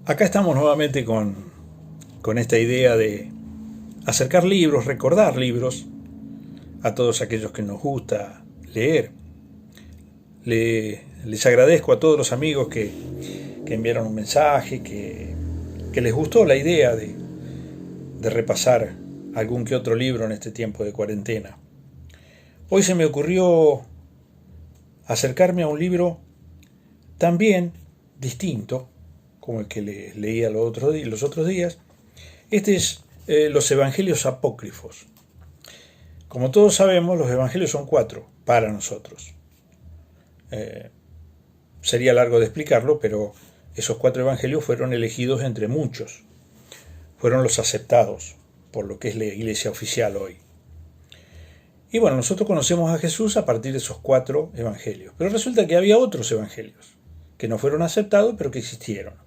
Acá estamos nuevamente con esta idea de acercar libros, recordar libros a todos aquellos que nos gusta leer. Les agradezco a todos los amigos que enviaron un mensaje, que les gustó la idea de repasar algún que otro libro en este tiempo de cuarentena. Hoy se me ocurrió acercarme a un libro también distinto, como el que leía los otros días. Este es los Evangelios Apócrifos. Como todos sabemos, los Evangelios son 4 para nosotros. Sería largo de explicarlo, pero esos 4 Evangelios fueron elegidos entre muchos. Fueron los aceptados por lo que es la iglesia oficial hoy. Y bueno, nosotros conocemos a Jesús a partir de esos 4 Evangelios. Pero resulta que había otros Evangelios que no fueron aceptados, pero que existieron.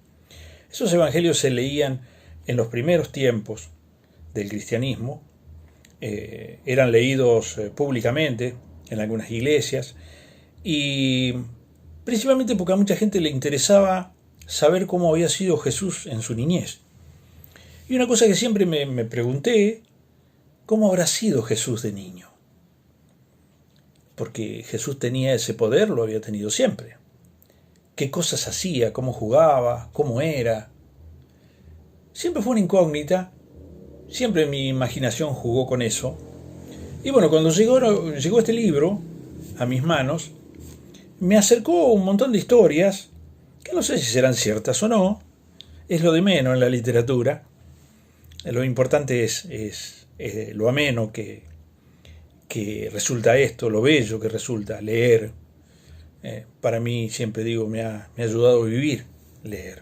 Esos Evangelios se leían en los primeros tiempos del cristianismo, eran leídos públicamente en algunas iglesias, y principalmente porque a mucha gente le interesaba saber cómo había sido Jesús en su niñez. Y una cosa que siempre me pregunté, ¿cómo habrá sido Jesús de niño? Porque Jesús tenía ese poder, lo había tenido siempre. ¿Qué cosas hacía? ¿Cómo jugaba? ¿Cómo era? Siempre fue una incógnita, siempre mi imaginación jugó con eso. Y bueno, cuando llegó este libro a mis manos, me acercó un montón de historias, que no sé si serán ciertas o no, es lo de menos en la literatura. Lo importante es lo ameno que resulta esto, lo bello que resulta leer. Para mí, siempre digo, me ha ayudado a vivir leer.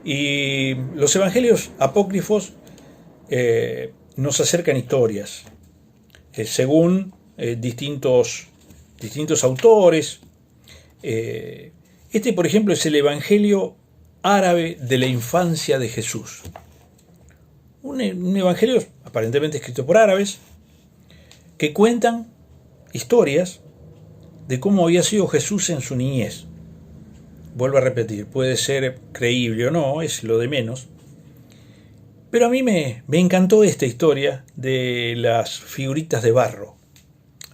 Y los evangelios apócrifos nos acercan historias según distintos autores. Este, por ejemplo, es el evangelio árabe de la infancia de Jesús. Un evangelio aparentemente escrito por árabes que cuentan historias de cómo había sido Jesús en su niñez. Vuelvo a repetir, puede ser creíble o no, es lo de menos. Pero a mí me encantó esta historia de las figuritas de barro,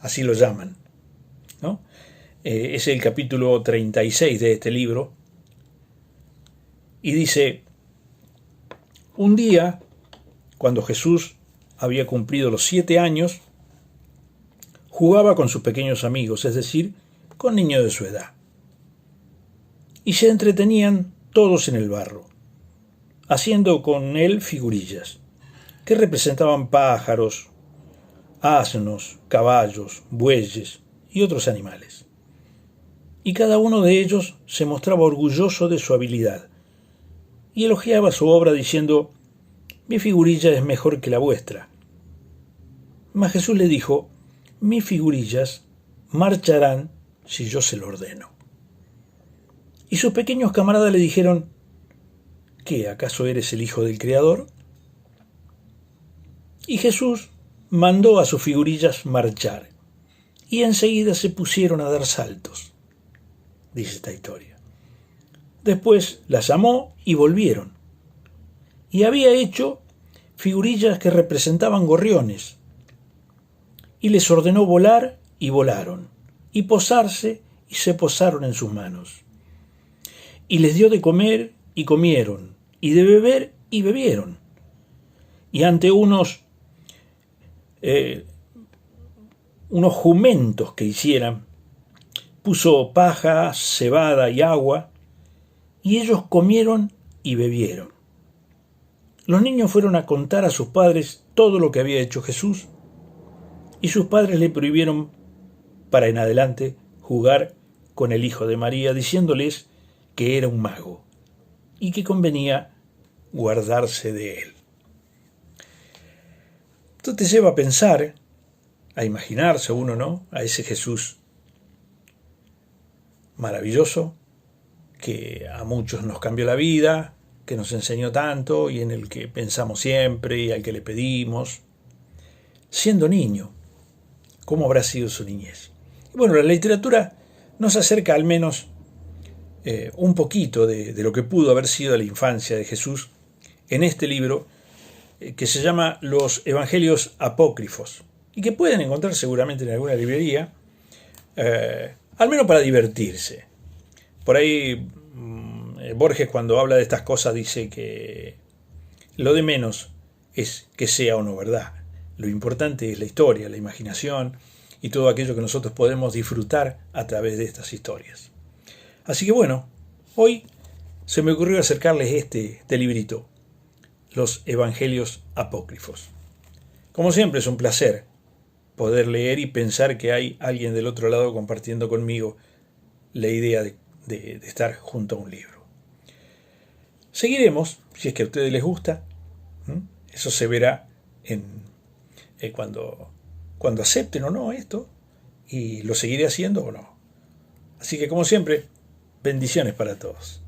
así lo llaman, ¿no? Es el capítulo 36 de este libro. Y dice, un día, cuando Jesús había cumplido los 7 años, jugaba con sus pequeños amigos, es decir, con niños de su edad. Y se entretenían todos en el barro, haciendo con él figurillas, que representaban pájaros, asnos, caballos, bueyes y otros animales. Y cada uno de ellos se mostraba orgulloso de su habilidad, y elogiaba su obra diciendo, mi figurilla es mejor que la vuestra. Mas Jesús le dijo, mis figurillas marcharán si yo se lo ordeno. Y sus pequeños camaradas le dijeron, ¿qué, acaso eres el hijo del Creador? Y Jesús mandó a sus figurillas marchar, y enseguida se pusieron a dar saltos, dice esta historia. Después las llamó y volvieron. Y había hecho figurillas que representaban gorriones, y les ordenó volar y volaron, y posarse y se posaron en sus manos. Y les dio de comer y comieron, y de beber y bebieron. Y ante unos jumentos que hicieran, puso paja, cebada y agua, y ellos comieron y bebieron. Los niños fueron a contar a sus padres todo lo que había hecho Jesús, y sus padres le prohibieron para en adelante jugar con el hijo de María, diciéndoles que era un mago y que convenía guardarse de él. Esto te lleva a pensar, a imaginarse uno, ¿no?, a ese Jesús maravilloso que a muchos nos cambió la vida, que nos enseñó tanto y en el que pensamos siempre y al que le pedimos. Siendo niño, ¿cómo habrá sido su niñez? Y bueno, la literatura nos acerca al menos un poquito de lo que pudo haber sido la infancia de Jesús en este libro que se llama Los Evangelios Apócrifos y que pueden encontrar seguramente en alguna librería, al menos para divertirse. Por ahí Borges, cuando habla de estas cosas, dice que lo de menos es que sea o no verdad. Lo importante es la historia, la imaginación y todo aquello que nosotros podemos disfrutar a través de estas historias. Así que bueno, hoy se me ocurrió acercarles este librito, Los Evangelios Apócrifos. Como siempre es un placer poder leer y pensar que hay alguien del otro lado compartiendo conmigo la idea de estar junto a un libro. Seguiremos, si es que a ustedes les gusta, eso se verá cuando acepten o no esto, y lo seguiré haciendo o no. Así que como siempre, bendiciones para todos.